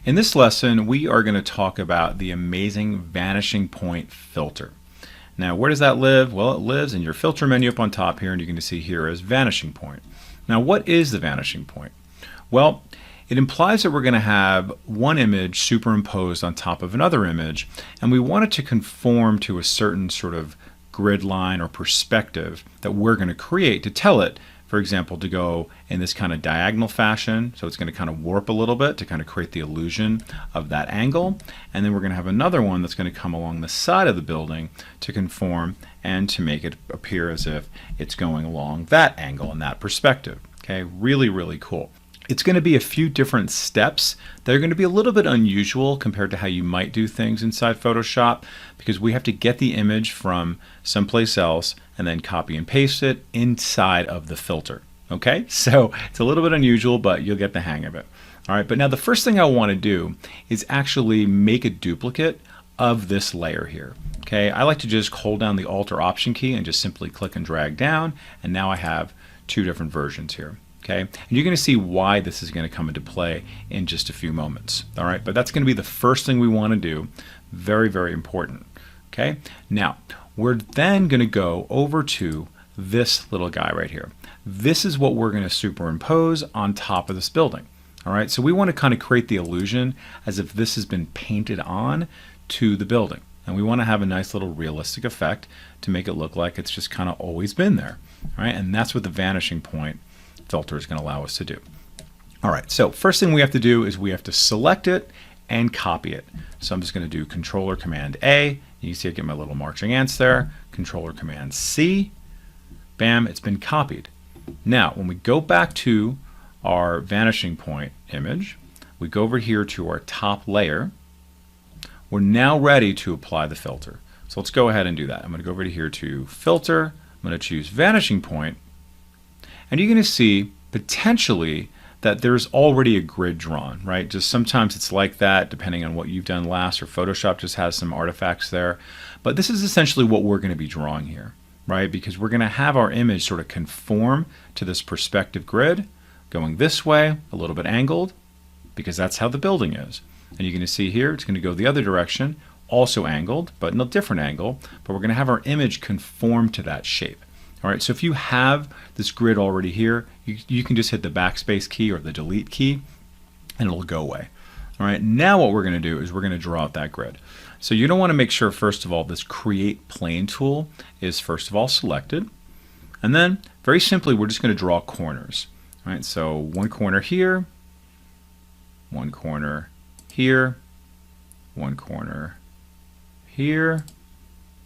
In this lesson, we are going to talk about the amazing vanishing point filter. Now, where does that live? Well, it lives in your filter menu up on top here, and you can see here as vanishing point. Now, what is the vanishing point? Well, it implies that we're going to have one image superimposed on top of another image, and we want it to conform to a certain sort of grid line or perspective that we're going to create to tell it, for example, to go in this kind of diagonal fashion. So it's going to kind of warp a little bit to kind of create the illusion of that angle. And then we're going to have another one that's going to come along the side of the building to conform and to make it appear as if it's going along that angle and that perspective. Okay, really, really cool. It's going to be a few different steps that are going to be a little bit unusual compared to how you might do things inside Photoshop, because we have to get the image from someplace else and then copy and paste it inside of the filter. Okay, so it's a little bit unusual, but you'll get the hang of it. All right, but now the first thing I want to do is actually make a duplicate of this layer here. Okay, I like to just hold down the Alt or Option key and just simply click and drag down, and now I have two different versions here. Okay, and you're going to see why this is going to come into play in just a few moments. All right, but that's going to be the first thing we want to do. Very, very important. Okay, now we're then going to go over to this little guy right here. This is what we're going to superimpose on top of this building. All right, so we want to kind of create the illusion as if this has been painted on to the building. And we want to have a nice little realistic effect to make it look like it's just kind of always been there. All right, and that's what the vanishing point filter is going to allow us to do. All right, so first thing we have to do is we have to select it and copy it. So I'm just going to do Control or Command A. You can see I get my little marching ants there. Control or Command C. Bam, it's been copied. Now, when we go back to our vanishing point image, we go over here to our top layer. We're now ready to apply the filter. So let's go ahead and do that. I'm going to go over here to Filter. I'm going to choose Vanishing Point. And you're going to see potentially that there's already a grid drawn, right? Just sometimes it's like that depending on what you've done last, or Photoshop just has some artifacts there. But this is essentially what we're going to be drawing here, right? Because we're going to have our image sort of conform to this perspective grid, going this way, a little bit angled, because that's how the building is. And you're going to see here, it's going to go the other direction, also angled, but in a different angle. But we're going to have our image conform to that shape. All right, so if you have this grid already here, you can just hit the backspace key or the delete key, and it'll go away. All right, now what we're going to do is we're going to draw out that grid. So you don't want to make sure, first of all, this Create Plane tool is first of all selected. And then, very simply, we're just going to draw corners. All right, so one corner here, one corner here, one corner here.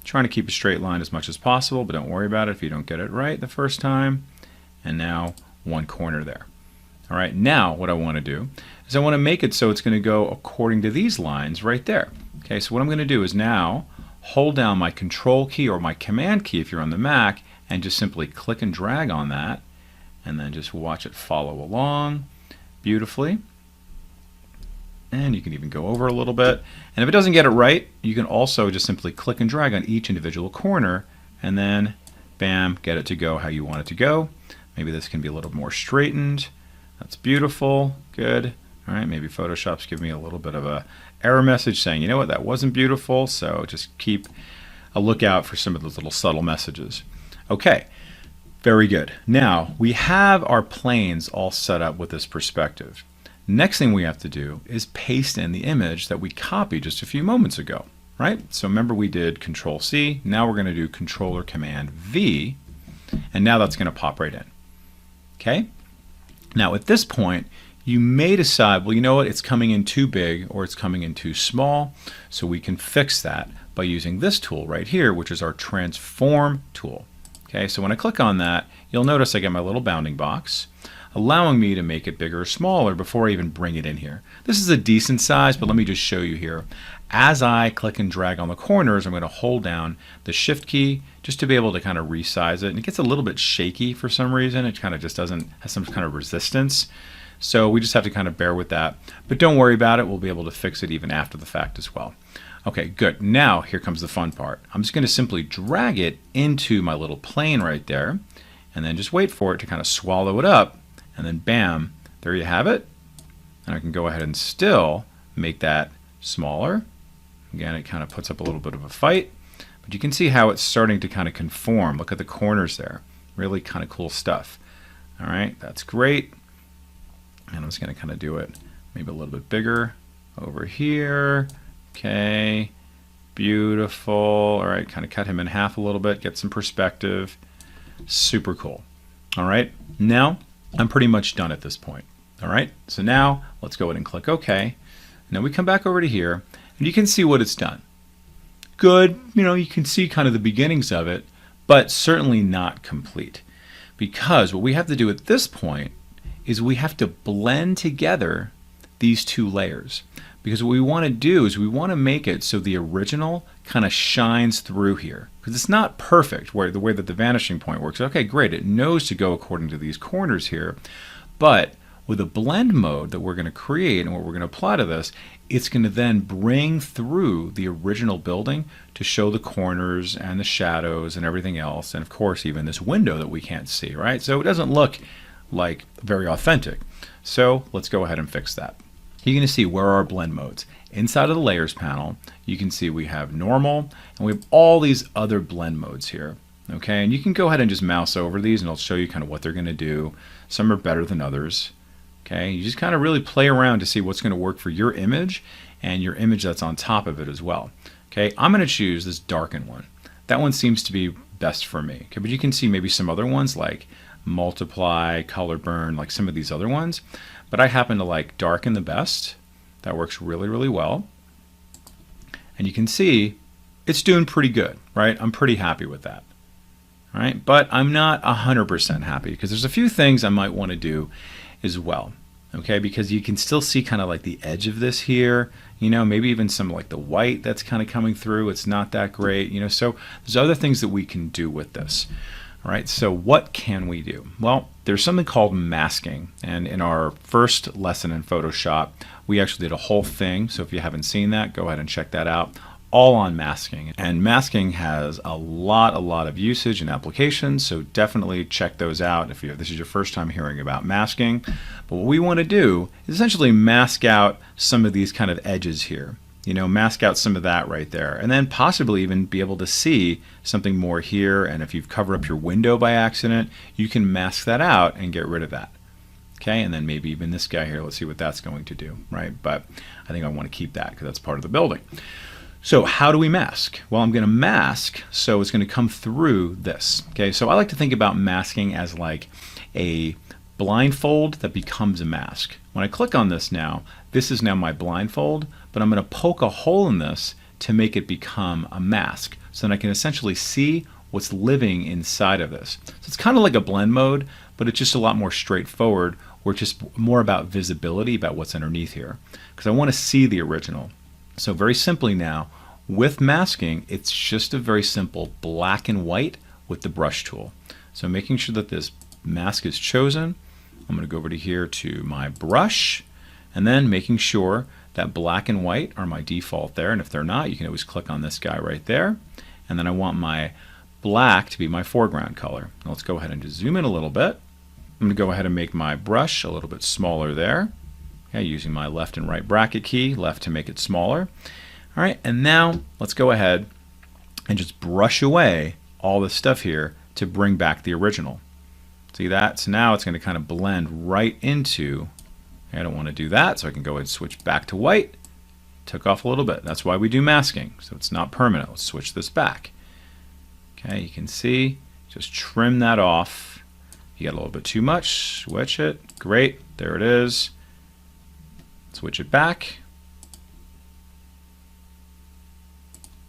Trying to keep a straight line as much as possible, but don't worry about it if you don't get it right the first time. And now one corner there. All right, now what I want to do is I want to make it so it's going to go according to these lines right there. Okay, so what I'm going to do is now hold down my Control key or my Command key if you're on the Mac, and just simply click and drag on that, and then just watch it follow along beautifully. And you can even go over a little bit. And if it doesn't get it right, you can also just simply click and drag on each individual corner, and then bam, get it to go how you want it to go. Maybe this can be a little more straightened. That's beautiful. Good. All right, maybe Photoshop's giving me a little bit of a error message saying, you know what, that wasn't beautiful. So just keep a lookout for some of those little subtle messages. Okay, very good. Now we have our planes all set up with this perspective. Next thing we have to do is paste in the image that we copied just a few moments ago, right? So remember we did Control C, now we're going to do Control or Command V, and now that's going to pop right in. Okay? Now at this point, you may decide, well, you know what, it's coming in too big or it's coming in too small, so we can fix that by using this tool right here, which is our Transform tool. Okay, so when I click on that, you'll notice I get my little bounding box, allowing me to make it bigger or smaller before I even bring it in here. This is a decent size, but let me just show you here. As I click and drag on the corners, I'm going to hold down the Shift key just to be able to kind of resize it. And it gets a little bit shaky for some reason. It kind of just doesn't have some kind of resistance. So we just have to kind of bear with that. But don't worry about it. We'll be able to fix it even after the fact as well. Okay, good. Now here comes the fun part. I'm just going to simply drag it into my little plane right there, and then just wait for it to kind of swallow it up. And then bam, there you have it. And I can go ahead and still make that smaller. Again, it kind of puts up a little bit of a fight, but you can see how it's starting to kind of conform. Look at the corners there. Really kind of cool stuff. All right, that's great. And I'm just going to kind of do it maybe a little bit bigger over here. Okay, beautiful. All right, kind of cut him in half a little bit, get some perspective. Super cool. All right, now I'm pretty much done at this point. All right, so now let's go ahead and click OK. Now we come back over to here, and you can see what it's done. Good, you can see kind of the beginnings of it, but certainly not complete. Because what we have to do at this point is we have to blend together these two layers. Because what we want to do is we want to make it so the original kind of shines through here. Because it's not perfect the way that the vanishing point works. Okay, great, it knows to go according to these corners here, but with a blend mode that we're going to create and what we're going to apply to this, it's going to then bring through the original building to show the corners and the shadows and everything else, and of course even this window that we can't see, right? So it doesn't look like very authentic. So let's go ahead and fix that. You're going to see where are our blend modes. Inside of the layers panel, you can see we have normal and we have all these other blend modes here. Okay, and you can go ahead and just mouse over these and it'll show you kind of what they're going to do. Some are better than others. Okay, you just kind of really play around to see what's going to work for your image and your image that's on top of it as well. Okay, I'm going to choose this darken one. That one seems to be best for me. Okay, but you can see maybe some other ones like multiply, color burn, like some of these other ones. But I happen to like darken the best. That works really, really well. And you can see it's doing pretty good, right? I'm pretty happy with that. All right, but I'm not 100% happy because there's a few things I might want to do as well. Okay, because you can still see kind of like the edge of this here, maybe even some like the white that's kind of coming through. It's not that great, so there's other things that we can do with this. All right, so what can we do? Well, there's something called masking, and in our first lesson in Photoshop, we actually did a whole thing. So if you haven't seen that, go ahead and check that out. All on masking, and masking has a lot of usage and applications, so definitely check those out if this is your first time hearing about masking. But what we want to do is essentially mask out some of these kind of edges here, mask out some of that right there, and then possibly even be able to see something more here. And if you've covered up your window by accident, you can mask that out and get rid of that. Okay, and then maybe even this guy here, let's see what that's going to do, right? But I think I want to keep that because that's part of the building. So how do we mask? Well, I'm going to mask, so it's going to come through this. Okay, so I like to think about masking as like a blindfold that becomes a mask. When I click on this now, this is now my blindfold, but I'm going to poke a hole in this to make it become a mask, so that I can essentially see what's living inside of this. So it's kind of like a blend mode, but it's just a lot more straightforward, where it's just more about visibility, about what's underneath here, because I want to see the original. So very simply now, with masking, it's just a very simple black and white with the brush tool. So making sure that this mask is chosen, I'm going to go over to here to my brush, and then making sure that black and white are my default there, and if they're not, you can always click on this guy right there. And then I want my black to be my foreground color. Now let's go ahead and just zoom in a little bit. I'm going to go ahead and make my brush a little bit smaller there. Using my left and right bracket key, left to make it smaller. All right, and now let's go ahead and just brush away all this stuff here to bring back the original. See that? So now it's going to kind of blend right into, I don't want to do that, so I can go ahead and switch back to white. Took off a little bit. That's why we do masking, so it's not permanent. Let's switch this back. Okay, you can see, just trim that off. You got a little bit too much, switch it. Great, there it is. Switch it back.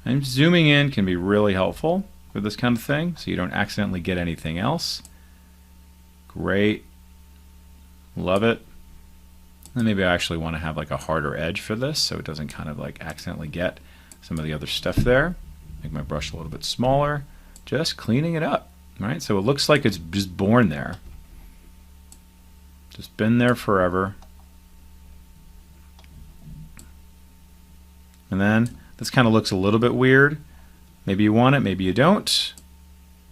And zooming in can be really helpful for this kind of thing, so you don't accidentally get anything else. Great. Love it. And maybe I actually want to have like a harder edge for this, so it doesn't kind of like accidentally get some of the other stuff there. Make my brush a little bit smaller. Just cleaning it up. All right, so it looks like it's just born there. Just been there forever. And then this kind of looks a little bit weird. Maybe you want it, maybe you don't.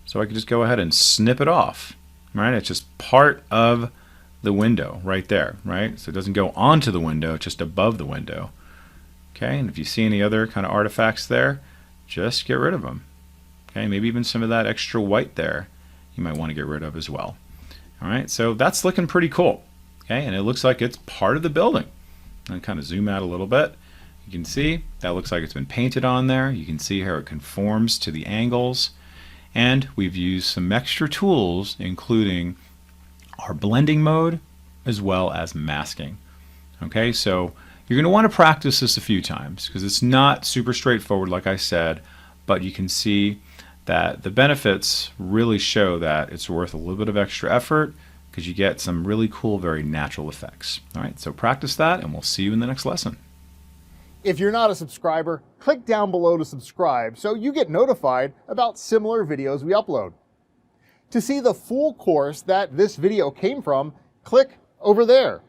So I can just go ahead and snip it off. Right? It's just part of the window right there, right? So it doesn't go onto the window, it's just above the window. Okay, and if you see any other kind of artifacts there, just get rid of them. Okay, maybe even some of that extra white there you might want to get rid of as well. All right, so that's looking pretty cool. Okay, and it looks like it's part of the building. I'll kind of zoom out a little bit. You can see that looks like it's been painted on there. You can see how it conforms to the angles. And we've used some extra tools, including our blending mode as well as masking. Okay, so you're going to want to practice this a few times because it's not super straightforward, like I said, but you can see that the benefits really show that it's worth a little bit of extra effort because you get some really cool, very natural effects. All right, so practice that and we'll see you in the next lesson. If you're not a subscriber, click down below to subscribe so you get notified about similar videos we upload. To see the full course that this video came from, click over there.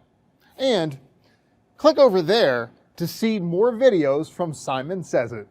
And click over there to see more videos from Simon Says It.